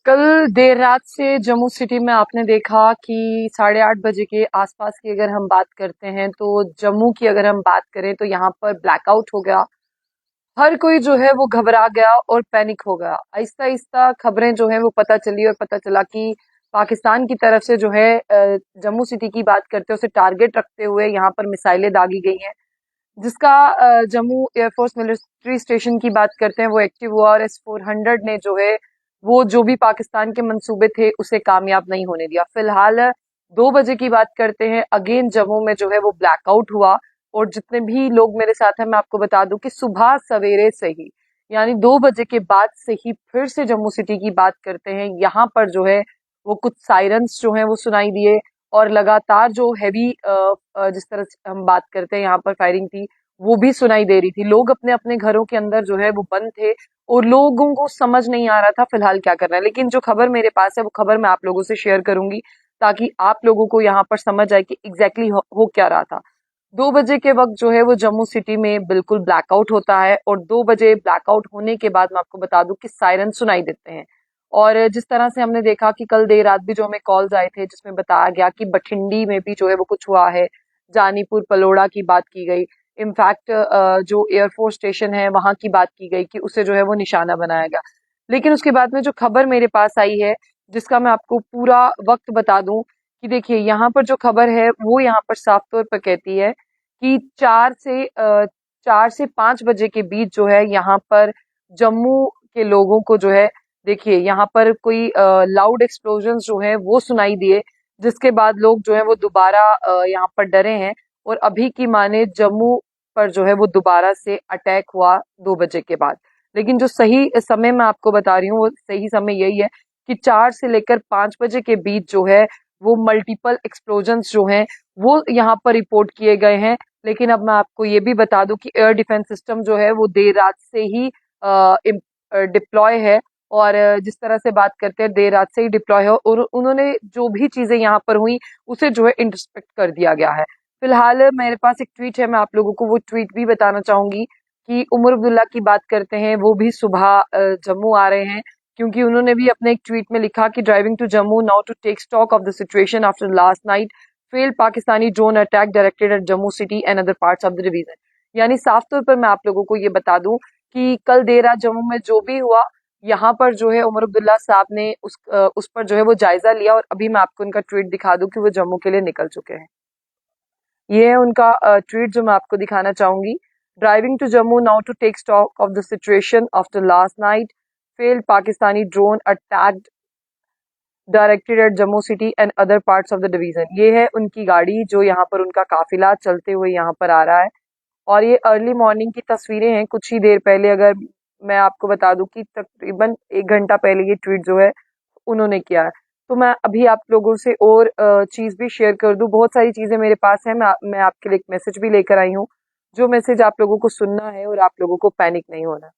कल देर रात से जम्मू सिटी में आपने देखा कि 8:30 बजे के आसपास की अगर हम बात करते हैं तो जम्मू की अगर हम बात करें तो यहाँ पर ब्लैकआउट हो गया। हर कोई जो है वो घबरा गया और पैनिक हो गया। आहिस्ता आहिस्ता खबरें जो है वो पता चली और पता चला कि पाकिस्तान की तरफ से जो है जम्मू सिटी की बात करते हैं उसे टारगेट रखते हुए यहाँ पर मिसाइलें दागी गई हैं, जिसका जम्मू एयरफोर्स मिलिट्री स्टेशन की बात करते हैं वो एक्टिव हुआ और S-400 ने जो है वो जो भी पाकिस्तान के मंसूबे थे उसे कामयाब नहीं होने दिया। फिलहाल 2 बजे की बात करते हैं, अगेन जम्मू में जो है वो ब्लैकआउट हुआ। और जितने भी लोग मेरे साथ हैं मैं आपको बता दूं कि सुबह सवेरे से ही यानी 2 बजे के बाद से ही फिर से जम्मू सिटी की बात करते हैं, यहाँ पर जो है वो कुछ सायरन्स जो हैं वो सुनाई दिए और लगातार जो हैवी जिस तरह से हम बात करते हैं यहाँ पर फायरिंग थी वो भी सुनाई दे रही थी। लोग अपने अपने घरों के अंदर जो है वो बंद थे और लोगों को समझ नहीं आ रहा था फिलहाल क्या करना है। लेकिन जो खबर मेरे पास है वो खबर मैं आप लोगों से शेयर करूंगी ताकि आप लोगों को यहाँ पर समझ आए कि एग्जैक्टली हो क्या रहा था। 2 बजे के वक्त जो है वो जम्मू सिटी में बिल्कुल ब्लैकआउट होता है और 2 बजे ब्लैकआउट होने के बाद मैं आपको बता दूं कि सायरन सुनाई देते हैं। और जिस तरह से हमने देखा कि कल देर रात भी जो हमें कॉल्स आए थे जिसमें बताया गया कि बठिंडी में भी जो है वो कुछ हुआ है, जानीपुर पलोड़ा की बात की गई। इनफैक्ट जो एयरफोर्स स्टेशन है वहां की बात की गई कि उसे जो है वो निशाना बनाया गया। लेकिन उसके बाद में जो खबर मेरे पास आई है जिसका मैं आपको पूरा वक्त बता दूं कि देखिए यहाँ पर जो खबर है वो यहाँ पर साफ तौर पर कहती है कि 4 से 5 बजे के बीच जो है यहाँ पर जम्मू के लोगों को जो है देखिए यहाँ पर कोई लाउड एक्सप्लोजन जो है वो सुनाई दिए, जिसके बाद लोग जो है वो दोबारा यहाँ पर डरे हैं। और अभी की माने जम्मू पर जो है वो दोबारा से अटैक हुआ 2 बजे के बाद। लेकिन जो सही समय मैं आपको बता रही हूँ वो सही समय यही है कि 4 से लेकर 5 बजे के बीच जो है वो मल्टीपल एक्सप्लोजन्स जो हैं वो यहाँ पर रिपोर्ट किए गए हैं। लेकिन अब मैं आपको ये भी बता दूं कि एयर डिफेंस सिस्टम जो है वो देर रात से ही डिप्लॉय है। और जिस तरह से बात करते हैं देर रात से ही डिप्लॉय है और उन्होंने जो भी चीजें यहाँ पर हुई उसे जो है इंटरस्पेक्ट कर दिया गया है। फिलहाल मेरे पास एक ट्वीट है, मैं आप लोगों को वो ट्वीट भी बताना चाहूंगी कि उमर अब्दुल्ला की बात करते हैं वो भी सुबह जम्मू आ रहे हैं, क्योंकि उन्होंने भी अपने एक ट्वीट में लिखा कि driving to Jammu now to take stock of the situation after last night failed Pakistani drone attack directed at Jammu city and other parts of the division. यानी साफ तौर पर मैं आप लोगों को ये बता दूं कि कल देर रात जम्मू में जो भी हुआ यहाँ पर जो है उमर अब्दुल्ला साहब ने उस पर जो है वो जायजा लिया और अभी मैं आपको उनका ट्वीट दिखा दूं कि वो जम्मू के लिए निकल चुके हैं। ये है उनका ट्वीट जो मैं आपको दिखाना चाहूंगी। Driving to Jammu now to take stock of the situation after last night failed Pakistani drone attacked directed at Jammu city and other parts of the division. ये है उनकी गाड़ी जो यहाँ पर उनका काफिला चलते हुए यहाँ पर आ रहा है। और ये अर्ली मॉर्निंग की तस्वीरें हैं, कुछ ही देर पहले अगर मैं आपको बता दूं कि तकरीबन 1 घंटा पहले ये ट्वीट जो है उन्होंने किया है। तो मैं अभी आप लोगों से और चीज भी शेयर कर दूं, बहुत सारी चीजें मेरे पास है। मैं आपके लिए एक मैसेज भी लेकर आई हूँ, जो मैसेज आप लोगों को सुनना है और आप लोगों को पैनिक नहीं होना।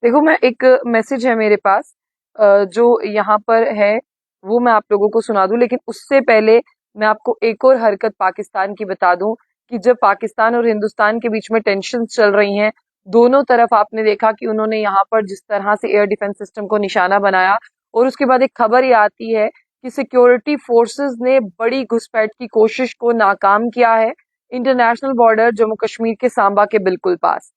देखो मैं एक मैसेज है मेरे पास जो यहाँ पर है वो मैं आप लोगों को सुना दूं, लेकिन उससे पहले मैं आपको एक और हरकत पाकिस्तान की बता दूं कि जब पाकिस्तान और हिंदुस्तान के बीच में टेंशन चल रही हैं, दोनों तरफ आपने देखा कि उन्होंने यहाँ पर जिस तरह से एयर डिफेंस सिस्टम को निशाना बनाया और उसके बाद एक खबर ये आती है कि सिक्योरिटी फोर्सेस ने बड़ी घुसपैठ की कोशिश को नाकाम किया है इंटरनेशनल बॉर्डर जम्मू कश्मीर के सांबा के बिल्कुल पास।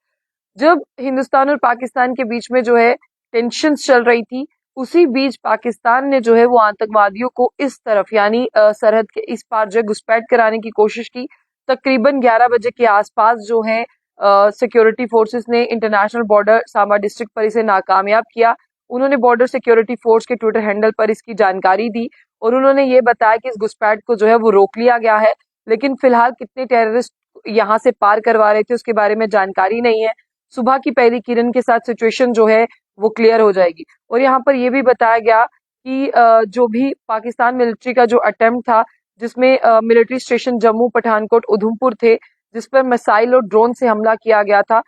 जब हिंदुस्तान और पाकिस्तान के बीच में जो है टेंशन चल रही थी, उसी बीच पाकिस्तान ने जो है वो आतंकवादियों को इस तरफ यानी सरहद के इस पार जो है घुसपैठ कराने की कोशिश की। तकरीबन 11 बजे के आसपास जो है सिक्योरिटी फोर्सेस ने इंटरनेशनल बॉर्डर सांबा डिस्ट्रिक्ट पर इसे नाकामयाब किया। उन्होंने बॉर्डर सिक्योरिटी फोर्स के ट्विटर हैंडल पर इसकी जानकारी दी और उन्होंने ये बताया कि इस घुसपैठ को जो है वो रोक लिया गया है। लेकिन फिलहाल कितने टेररिस्ट यहाँ से पार करवा रहे थे उसके बारे में जानकारी नहीं है। सुबह की पहली किरण के साथ सिचुएशन जो है वो क्लियर हो जाएगी। और यहाँ पर यह भी बताया गया कि जो भी पाकिस्तान मिलिट्री का जो अटेम्प्ट था जिसमें मिलिट्री स्टेशन जम्मू पठानकोट उधमपुर थे जिस पर मिसाइल और ड्रोन से हमला किया गया था,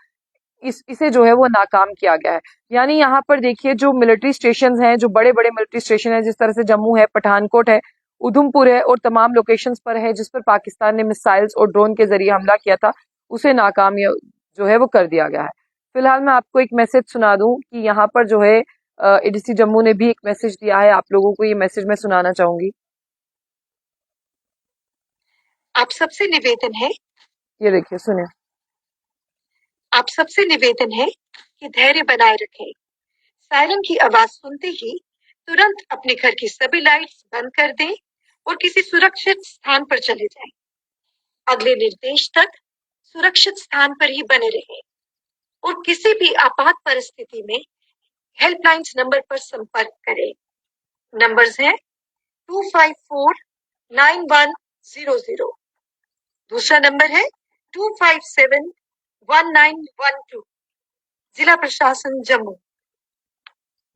इसे जो है वो नाकाम किया गया है। यानी यहाँ पर देखिए जो मिलिट्री स्टेशन हैं, जो बड़े बड़े मिलिट्री स्टेशन हैं, जिस तरह से जम्मू है, पठानकोट है, उधमपुर है और तमाम लोकेशंस पर है जिस पर पाकिस्तान ने मिसाइल्स और ड्रोन के जरिए हमला किया था, उसे नाकाम जो है वो कर दिया गया है। फिलहाल मैं आपको एक मैसेज सुना दूं कि यहाँ पर जो है एडीसी जम्मू ने भी एक मैसेज दिया है, आप लोगों को ये मैसेज मैं सुनाना चाहूंगी। आप सबसे निवेदन है ये देखिए, सुनिए। आप सबसे निवेदन है कि धैर्य बनाए रखें। सायरन की आवाज सुनते ही तुरंत अपने घर की सभी लाइट्स बंद कर दें और किसी सुरक्षित स्थान पर चले जाएं। अगले निर्देश तक सुरक्षित स्थान पर ही बने रहें और किसी भी आपात परिस्थिति में हेल्पलाइंस नंबर पर संपर्क करें। नंबर्स हैं 2549100। दूसरा नंबर है 2571912। जिला प्रशासन जम्मू।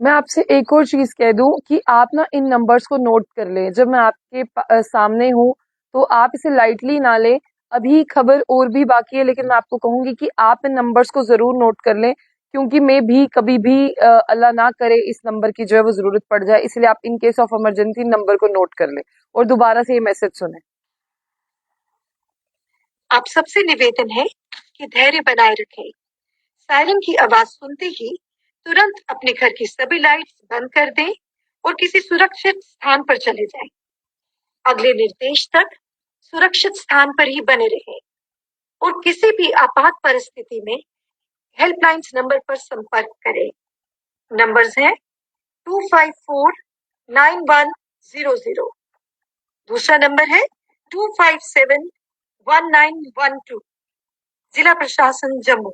मैं आपसे एक और चीज कह दूं कि आप ना इन नंबर्स को नोट कर लें। जब मैं आपके सामने हूं तो आप इसे लाइटली ना लें। अभी खबर और भी बाकी है, लेकिन मैं आपको कहूंगी कि आप इन नंबर्स को जरूर नोट कर लें, क्योंकि मैं भी कभी भी अल्लाह ना करे इस नंबर की जो है वो जरूरत पड़ जाए। इसलिए आप in case of emergency number को नोट कर लें और दोबारा से ये मैसेज सुने। आप सबसे निवेदन है कि धैर्य बनाए रखें। सायरन की आवाज सुनते ही तुरंत अपने घर की सभी लाइट्स बंद कर दें और किसी सुरक्षित स्थान पर चले जाएं। अगले निर्देश तक सुरक्षित स्थान पर ही बने रहें और किसी भी आपात परिस्थिति में हेल्पलाइंस नंबर पर संपर्क करें। नंबर्स हैं 2549100। दूसरा नंबर है 2571912। जिला प्रशासन जम्मू।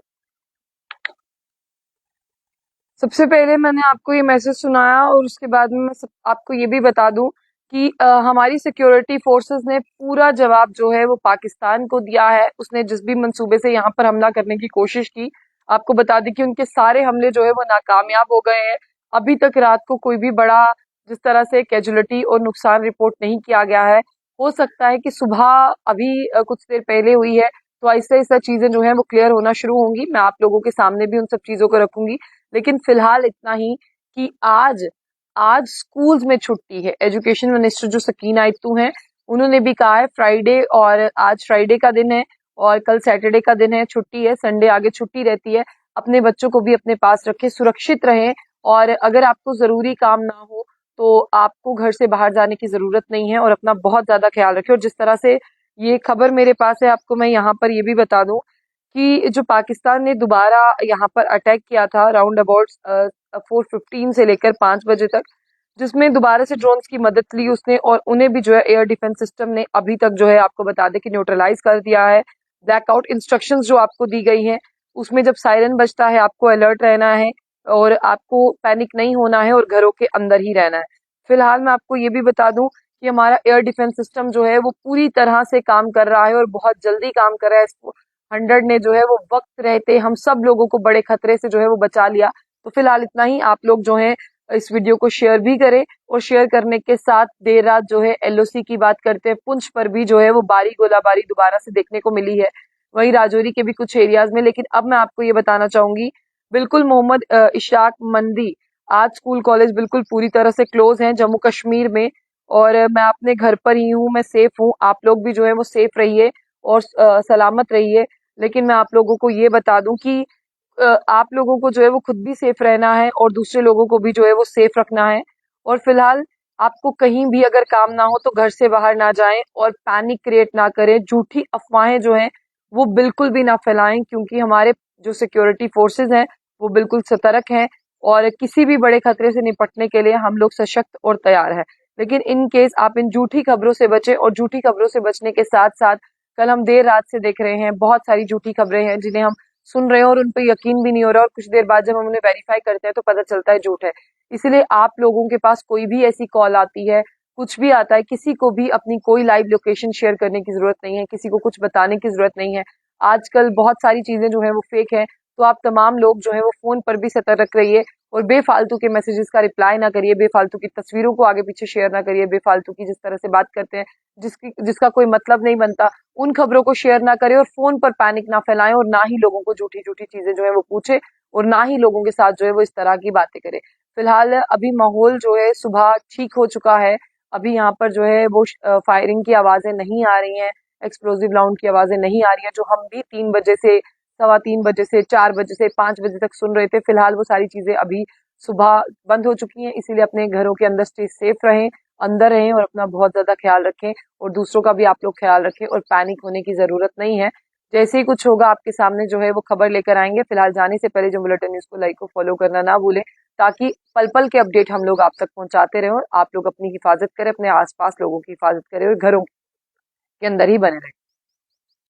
सबसे पहले मैंने आपको ये मैसेज सुनाया और उसके बाद में मैं आपको ये भी बता दूं कि हमारी सिक्योरिटी फोर्सेस ने पूरा जवाब जो है वो पाकिस्तान को दिया है। उसने जिस भी मंसूबे से यहाँ पर हमला करने की कोशिश की, आपको बता दें कि उनके सारे हमले जो है वो नाकामयाब हो गए हैं। अभी तक रात को कोई भी बड़ा जिस तरह से कैजुअलिटी और नुकसान रिपोर्ट नहीं किया गया है। हो सकता है कि सुबह अभी कुछ देर पहले हुई है, तो ऐसे ऐसा चीजें जो है वो क्लियर होना शुरू होंगी। मैं आप लोगों के सामने भी उन सब चीजों को रखूंगी, लेकिन फिलहाल इतना ही कि आज आज स्कूल्स में छुट्टी है। एजुकेशन मिनिस्टर जो सकीना आयतू हैं, उन्होंने भी कहा है फ्राइडे, और आज फ्राइडे का दिन है और कल सैटरडे का दिन है, छुट्टी है, संडे आगे छुट्टी रहती है। अपने बच्चों को भी अपने पास रखें, सुरक्षित रहें, और अगर आपको जरूरी काम ना हो तो आपको घर से बाहर जाने की जरूरत नहीं है, और अपना बहुत ज्यादा ख्याल रखें। और जिस तरह से ये खबर मेरे पास है, आपको मैं यहाँ पर ये भी बता दूं कि जो पाकिस्तान ने दोबारा यहाँ पर अटैक किया था राउंड अबाउट 4:15 से लेकर 5 बजे तक, जिसमें दोबारा से ड्रोन्स की मदद ली उसने, और उन्हें भी जो है एयर डिफेंस सिस्टम ने अभी तक जो है आपको बता दें कि न्यूट्रलाइज कर दिया है। ब्लैकआउट इंस्ट्रक्शंस जो आपको दी गई हैं, उसमें जब सायरन बजता है आपको अलर्ट रहना है और आपको पैनिक नहीं होना है और घरों के अंदर ही रहना है। फिलहाल मैं आपको ये भी बता दूं कि हमारा एयर डिफेंस सिस्टम जो है वो पूरी तरह से काम कर रहा है और बहुत जल्दी काम कर रहा है। 100 ने जो है वो वक्त रहते हम सब लोगों को बड़े खतरे से जो है वो बचा लिया। तो फिलहाल इतना ही। आप लोग जो है इस वीडियो को शेयर भी करें, और शेयर करने के साथ देर रात जो है एलओसी की बात करते हैं, पुंछ पर भी जो है वो बारी गोलाबारी दोबारा से देखने को मिली है, वहीं राजौरी के भी कुछ एरियाज में। लेकिन अब मैं आपको ये बताना चाहूंगी, बिल्कुल मोहम्मद इशाक मंदी, आज स्कूल कॉलेज बिल्कुल पूरी तरह से क्लोज हैं जम्मू कश्मीर में, और मैं अपने घर पर ही हूँ, मैं सेफ हूँ। आप लोग भी जो है वो सेफ रहिए और सलामत रहिए। लेकिन मैं आप लोगों को ये बता दूं कि आप लोगों को जो है वो खुद भी सेफ रहना है और दूसरे लोगों को भी जो है वो सेफ रखना है। और फिलहाल आपको कहीं भी अगर काम ना हो तो घर से बाहर ना जाएं और पैनिक क्रिएट ना करें। झूठी अफवाहें जो हैं वो बिल्कुल भी ना फैलाएं, क्योंकि हमारे जो सिक्योरिटी फोर्सेस हैं वो बिल्कुल सतर्क हैं, और किसी भी बड़े खतरे से निपटने के लिए हम लोग सशक्त और तैयार हैं। लेकिन इन केस आप इन झूठी खबरों से बचें, और झूठी खबरों से बचने के साथ साथ कल हम देर रात से देख रहे हैं बहुत सारी झूठी खबरें हैं जिन्हें हम सुन रहे हैं और उन पर यकीन भी नहीं हो रहा, और कुछ देर बाद जब हम उन्हें वेरीफाई करते हैं तो पता चलता है झूठ है। इसलिए आप लोगों के पास कोई भी ऐसी कॉल आती है, कुछ भी आता है, किसी को भी अपनी कोई लाइव लोकेशन शेयर करने की जरूरत नहीं है, किसी को कुछ बताने की जरूरत नहीं है। आजकल बहुत सारी चीजें जो है वो फेक है, तो आप तमाम लोग जो है वो फोन पर भी सतर्क रहिए और बेफालतू के मैसेजेस का रिप्लाई ना करिए, बेफालतू की तस्वीरों को आगे पीछे शेयर ना करिए, बेफालतू की जिस तरह से बात करते हैं जिसका कोई मतलब नहीं बनता, उन खबरों को शेयर ना करें और फोन पर पैनिक ना फैलाएं, और ना ही लोगों को झूठी झूठी चीजें जो है वो पूछे, और ना ही लोगों के साथ जो है वो इस तरह की बातें करें। फिलहाल अभी माहौल जो है सुबह ठीक हो चुका है। अभी यहाँ पर जो है वो फायरिंग की आवाजें नहीं आ रही हैं, एक्सप्लोजिव राउंड की आवाजें नहीं आ रही हैं, जो हम भी 3 बजे से 3:15 बजे से 4 बजे से 5 बजे तक सुन रहे थे। फिलहाल वो सारी चीजें अभी सुबह बंद हो चुकी हैं, इसीलिए अपने घरों के अंदर स्टे सेफ रहें, अंदर रहें और अपना बहुत ज्यादा ख्याल रखें और दूसरों का भी आप लोग ख्याल रखें और पैनिक होने की जरूरत नहीं है। जैसे ही कुछ होगा आपके सामने जो है वो खबर लेकर आएंगे। फिलहाल जाने से पहले जो बुलेटिन न्यूज को लाइक को फॉलो करना ना भूलें, ताकि पल पल के अपडेट हम लोग आप तक पहुंचाते रहें और आप लोग अपनी हिफाजत करें, अपने आसपास लोगों की हिफाजत करें और घरों के अंदर ही बने रहें।